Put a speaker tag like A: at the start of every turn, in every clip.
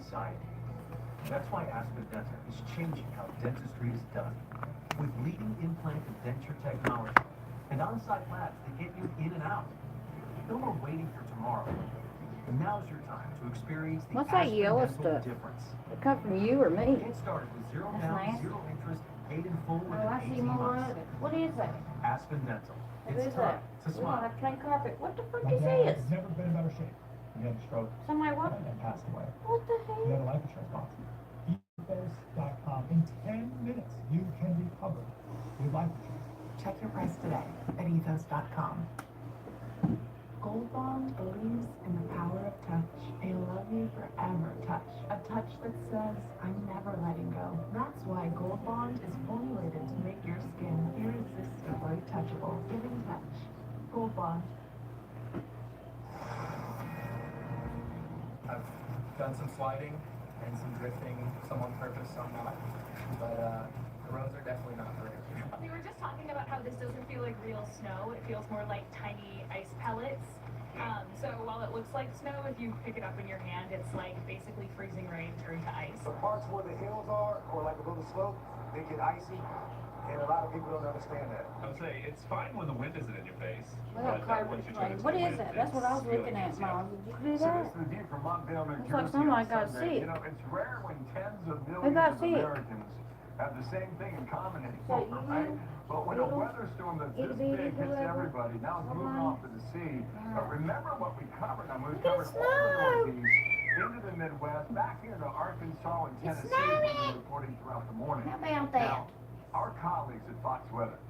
A: society. That's why Aspen Dental is changing how dentistry is done. With leading implant and denture technology and on-site labs that get you in and out. No more waiting for tomorrow. Now's your time to experience the
B: What's that
A: Aspen
B: yellow
A: Dental
B: stuff?
A: difference.
B: It come from you or me?
A: Get started with zero
B: That's
A: down,
B: nasty.
A: zero interest, paid in full
B: Oh,
A: within
B: I see
A: 18
B: more
A: months.
B: of it. What is that?
A: Aspen Dental.
B: What
A: It's
B: is
A: time
B: that?
A: to
B: We don't
A: smile.
B: have clean carpet. What the fuck
C: My
B: is
C: dad
B: this?
C: has never been in better shape. He had a stroke
B: Somebody what?
C: and passed away.
B: What the
C: He had
B: hell?
C: a life insurance policy. Ethos.com. In 10 minutes, you can be covered with life insurance.
D: Check your price today at ethos.com. Gold Bond believes in the power of touch, a love you forever touch. A touch that says, I'm never letting go. That's why Gold Bond is formulated to make your skin irresistibly touchable. Giving touch. Gold Bond.
E: I've done some sliding and some drifting, some on purpose, some not. But the roads are definitely not for it.
F: We were just talking about how this doesn't feel like real snow. It feels more like tiny ice pellets. So while it looks like snow, if you pick it up in your hand, it's like basically freezing rain turned to ice.
G: The parts where the hills are, or like a little slope, they get icy, and a lot of people don't understand that.
H: I would say it's fine when the wind isn't in your face.
B: Look at carpet
H: once you
B: plane.
H: turn into
B: What
H: the
B: is
H: wind,
B: that? That's what I was
H: it's
B: looking
H: really
B: at,
H: easy.
B: Mom. Did you do
G: So
B: that?
G: this is the view from Montville, New
B: Looks
G: Jersey.
B: like somebody
G: on
B: got
G: Sunday.
B: sick.
G: You know, it's rare when tens of
B: Who
G: millions
B: got
G: of
B: sick?
G: Americans have the same thing in common
B: So
G: anymore, right?
B: you,
G: But when a
B: little,
G: weather storm that's
B: itty
G: this
B: bitty,
G: big hits
B: whoever,
G: everybody, now it's moving
B: somebody.
G: off to the sea. But remember what we covered. I mean, we
B: Look at
G: covered
B: the
G: all the
B: snow.
G: Northeast, into the Midwest, back here to Arkansas and
B: It's
G: Tennessee, we've been
B: snowing.
G: reporting throughout the morning.
B: How about that?
G: Now, our colleagues at Fox Weather,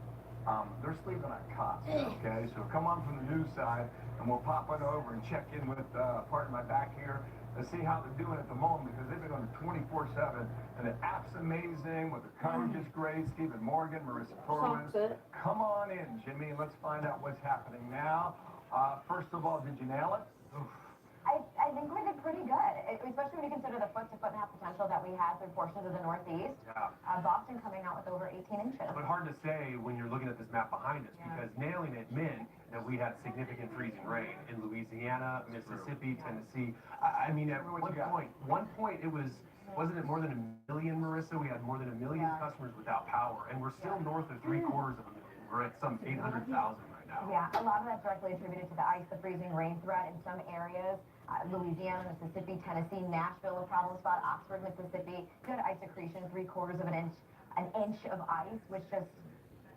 G: they're sleeping on cots, okay? So come on from the news side, and we'll pop on over and check in with part of my back here and see how they're doing at the moment, because they've been on 24/7, and the app's amazing, with the coverage is great. Stephen Morgan, Marissa Torres.
B: Good.
G: Come on in, Jimmy, and let's find out what's happening now. First of all, did you nail it?
I: I think we did pretty good, especially when you consider the foot to foot and a half potential that we had through portions of the Northeast.
H: Yeah.
I: Boston coming out with over 18 inches.
H: But hard to say when you're looking at this map behind us, because nailing it meant that we had significant freezing rain in Louisiana, Mississippi, Tennessee. I mean, at one point it wasn't it more than 1 million, Marissa? We had more than 1 million customers without power, and we're still north of 3/4 of a million. We're at some 800,000 right now.
I: Yeah, a lot of that's directly attributed to the ice, the freezing rain threat in some areas. Louisiana, Mississippi, Tennessee, Nashville, a problem spot, Oxford, Mississippi. Good ice accretion, 3/4 of an inch of ice, which just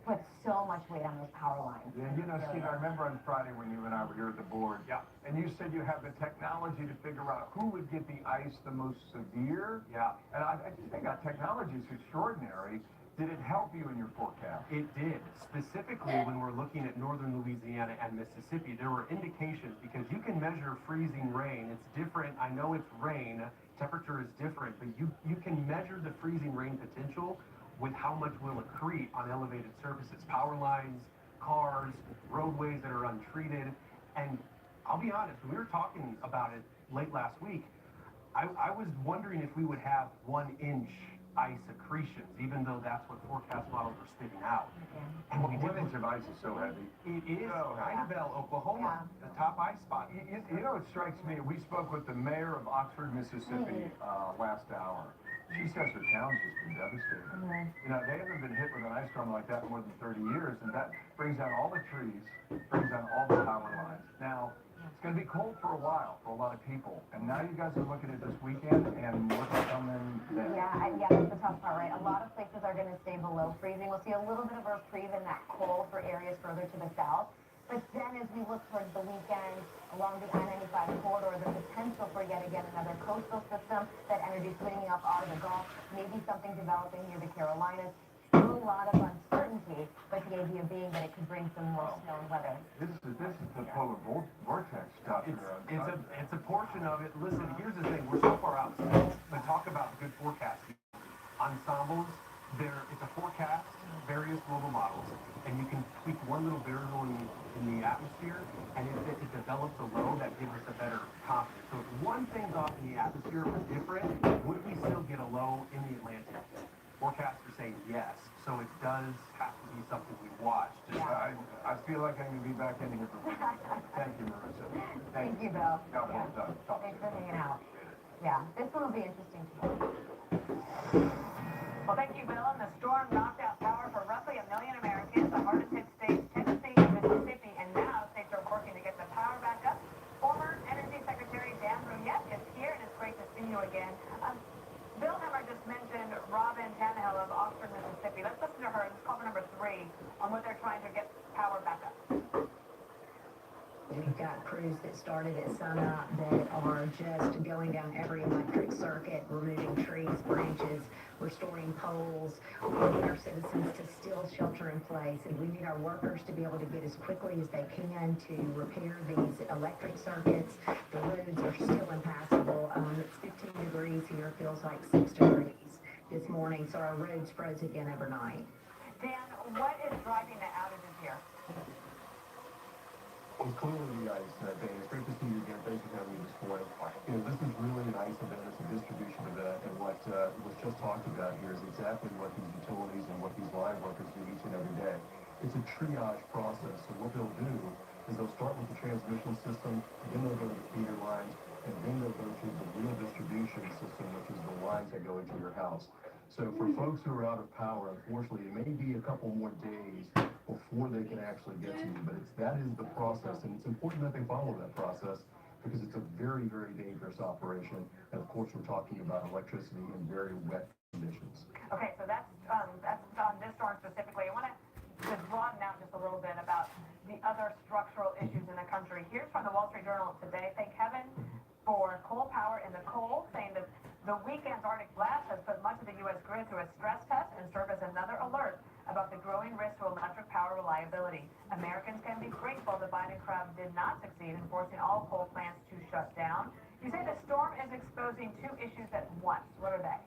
I: puts so much weight on those power lines.
G: Yeah, you know, Steve, I remember on Friday when you and I were here at the board.
H: Yeah.
G: And you said you have the technology to figure out who would get the ice the most severe.
H: Yeah.
G: And I just think our technology is extraordinary. Did it help you in your forecast?
H: It did. Specifically, when we're looking at northern Louisiana and Mississippi, there were indications, because you can measure freezing rain. It's different. I know it's rain. Temperature is different, but you can measure the freezing rain potential with how much will accrete on elevated surfaces, power lines, cars, roadways that are untreated. And I'll be honest, we were talking about it late last week. I was wondering if we would have 1 inch ice accretions, even though that's what forecast models are spitting out. And we
G: One
H: didn't.
G: inch of ice is so heavy.
H: It is
G: So heavy.
H: Idabel, Oklahoma, the top ice spot.
G: You know, it strikes me, we spoke with the mayor of Oxford, Mississippi, last hour. She says her town's just been devastated. You know, they haven't been hit with an ice storm like that in more than 30 years, and that brings down all the trees, brings down all the power lines. Now, it's going to be cold for a while for a lot of people, and now you guys are looking at this weekend, and what's coming then?
I: Yeah, that's the tough part, right? A lot of places are going to stay below freezing. We'll see a little bit of a reprieve in that cold for areas further to the south. But then as we look towards the weekend along the I-95 corridor, the potential for yet again another coastal system, that energy swinging up out of the Gulf, maybe something developing near the Carolinas. Still a lot of uncertainty, but the idea being that it could bring some more snow and weather.
G: This is the polar vortex stuff.
H: It's a portion of it. Listen, here's the thing. We're so far out. But talk about good forecasting. Ensembles, it's a forecast, various global models, and you can tweak one little variable in the atmosphere, and if it develops a low, that gives us a better confidence. So if one thing's off in the atmosphere was different, would we still get a low in the Atlantic? Forecasts are saying yes, so it does have to be something we watch.
G: I feel like I'm going to be back in here for Thank you, Marissa.
I: Thank you, Bill.
G: Got one done.
I: Thanks for hanging out. Yeah, this one will be interesting to watch.
J: Well, thank you, Bill. And the storm knocked out power for roughly 1 million Americans. The hardest hit states, Tennessee and Mississippi, and now states are working to get the power back up. Former Energy Secretary Dan Brouillette is here, and it's great to see you again. Bill Hemmer just mentioned Robin Tannehill of Oxford, Mississippi. Let's listen to her. This is caller number 3 on what they're trying to get power back up.
K: We've got crews that started at sunup that are just going down every electric circuit, removing trees, branches, restoring poles. We need our citizens to still shelter in place, and we need our workers to be able to get as quickly as they can to repair these electric circuits. The roads are still impassable. It's 15 degrees here, feels like 6 degrees this morning, so our roads froze again overnight.
J: Dan, what is driving the outages here?
G: It's clearly the ice, Dana. It's great to see you again. Thanks for having me this morning. This is really an ice event. It's a distribution event, and what was just talked about here is exactly what these utilities and what these line workers do each and every day. It's a triage process, so what they'll do is they'll start with the transmission system, then they'll go to the feeder lines, and then they'll go to the real distribution system, which is the lines that go into your house. So for folks who are out of power, unfortunately, it may be a couple more days before they can actually get to you, but that is the process, and it's important that they follow that process because it's a very, very dangerous operation, and of course we're talking about electricity in very wet conditions.
J: Okay, so that's on this storm specifically. I want to just broaden out just a little bit about the other structural issues in the country. Here's from the Wall Street Journal today. Thank heaven for coal power in the cold, saying that the weekend's Arctic blast has put much of the U.S. grid through a stress test and served as another alert about the growing risk to electric power reliability. Americans can be grateful the Biden crowd did not succeed in forcing all coal plants to shut down. You say the storm is exposing 2 issues at once. What are they?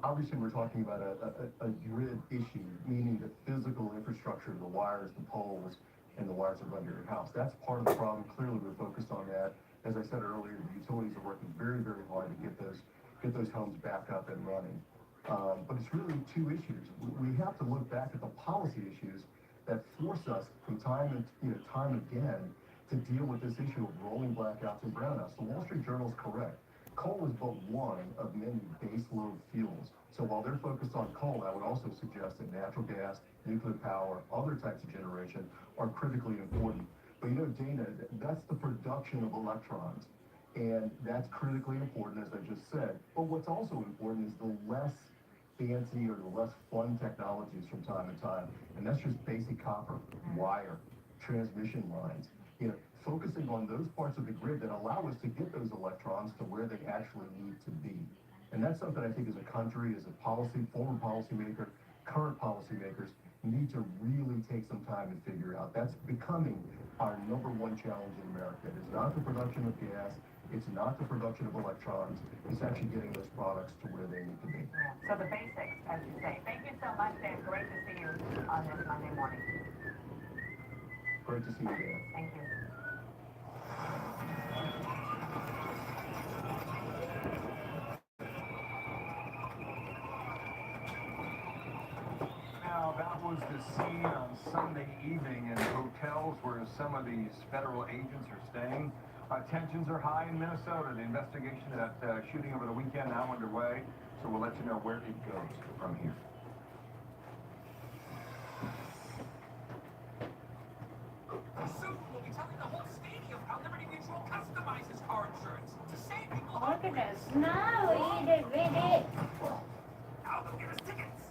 G: Obviously, we're talking about a grid issue, meaning the physical infrastructure, the wires, the poles, and the wires that run to your house. That's part of the problem. Clearly, we're focused on that. As I said earlier, the utilities are working very, very hard to get those homes back up and running. But it's really 2 issues. We have to look back at the policy issues that force us from time again to deal with this issue of rolling blackouts and brownouts. The Wall Street Journal is correct. Coal is but one of many base load fuels. So while they're focused on coal, I would also suggest that natural gas, nuclear power, other types of generation are critically important. But Dana, that's the production of electrons. And that's critically important, as I just said. But what's also important is the less fancy or the less fun technologies from time to time. And that's just basic copper, wire, transmission lines. Focusing on those parts of the grid that allow us to get those electrons to where they actually need to be. And that's something I think as a country, as a former policymaker, current policymakers need to really take some time and figure out. That's becoming our #1 challenge in America. It's not the production of gas. It's not the production of electrons. It's actually getting those products to where they need to be.
J: Yeah. So the basics, as you say. Thank you so much, Dan. Great to see you on this Monday morning.
G: Great to see you, Dan.
J: Thank you.
G: Now, that was the scene on Sunday evening in hotels where some of these federal agents are staying. Tensions are high in Minnesota. The investigation of that shooting over the weekend now underway, so we'll let you know where it goes from here.
L: Soon we'll be telling the whole stadium how Liberty Mutual customizes car insurance to save people.
B: Look at the snow, eat it, read it.
L: Now they'll give us tickets.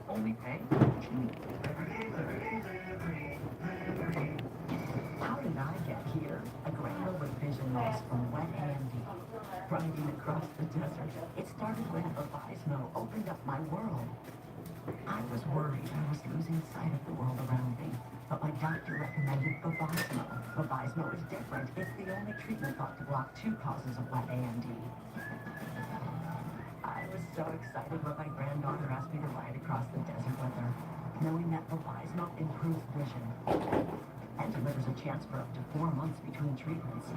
A: Only pay?
K: How did I get here? A granular vision loss from wet Andy. Riding across the desert. It started when Vabysmo opened up my world. I was worried I was losing sight of the world around me, but my doctor recommended Vabysmo. Vabysmo is different. It's the only treatment thought to block 2 causes of wet AMD. I was so excited when my granddaughter asked me to ride across the desert with her, knowing that Vabysmo improves vision and delivers a chance for up to 4 months between treatments.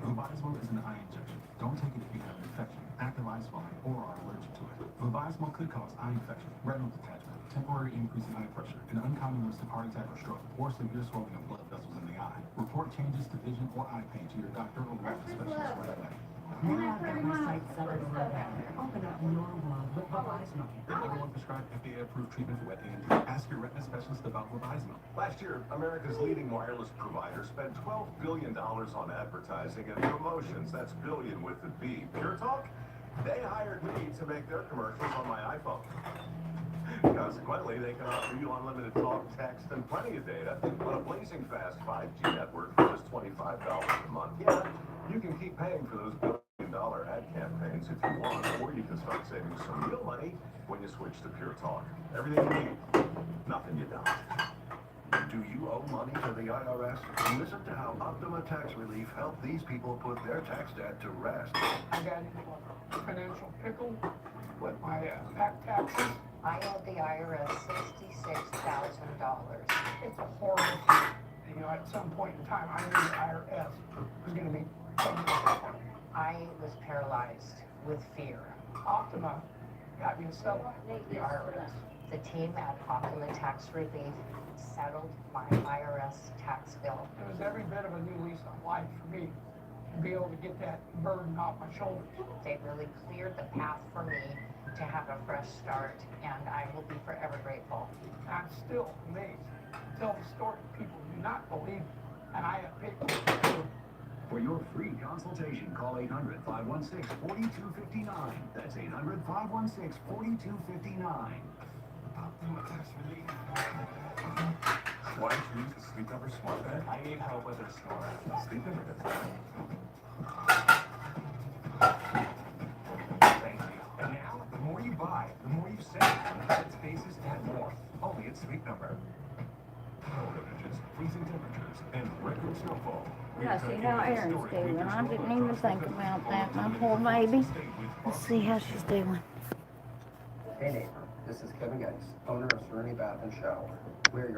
M: Vabysmo is an eye injection. Don't take it if you have an infection, active eye swelling, or are allergic to it. Vabysmo could cause eye infection, retinal detachment, temporary increase in eye pressure, an uncommon risk of heart attack or stroke, or severe swelling of blood vessels in the eye. eye. Report changes to vision or eye pain to your doctor or retina specialist right away.
D: Now I've got my sights set on the road. Open up your world with Vabysmo.
M: The number one prescribed FDA-approved treatment for wet AMD. Ask your retina specialist about Vabysmo.
G: Last year, America's leading wireless provider spent $12 billion on advertising and promotions. That's billion with the B. Pure Talk? They hired me to make their commercials on my iPhone. Consequently, they can offer you unlimited talk, text, and plenty of data on a blazing fast 5G network for just $25 a month. Yeah, you can keep paying for those billion-dollar ad campaigns if you want, or you can start saving some real money when you switch to Pure Talk. Everything you need, nothing you don't. Do you owe money to the IRS? Listen to how Optima Tax Relief helped these people put their tax debt to rest.
N: I got into a financial pickle with my back taxes.
O: I owe the IRS $66,000.
N: It's a horrible thing. You know, at some point in time, I knew the IRS was going to be something.
O: I was paralyzed with fear.
N: Optima got me to settle with the IRS.
O: The team at Optima Tax Relief settled my IRS tax bill.
N: It was every bit of a new lease on life for me to be able to get that burden off my shoulders.
O: They really cleared the path for me to have a fresh start, and I will be forever grateful.
N: I'm still amazed. Tell the story. People do not believe me, and I have people.
P: For your free consultation, call 800-516-4259. That's 800-516-4259.
M: Optima Tax Relief.
G: Why don't you use the Sleep Number smart bed?
E: I need help with a snore.
G: Sleep Number does
L: Thank you. And now, the more you buy, the more you save. Bed spaces and more. Only at Sleep Number.
M: Power outages, freezing temperatures, and record snowfall.
B: Now see how Erin's doing. I didn't even think about that. My poor baby. Let's see how she's doing.
Q: Hey neighbor, this is Kevin Geddes, owner of Serenity Bath and Shower. We're your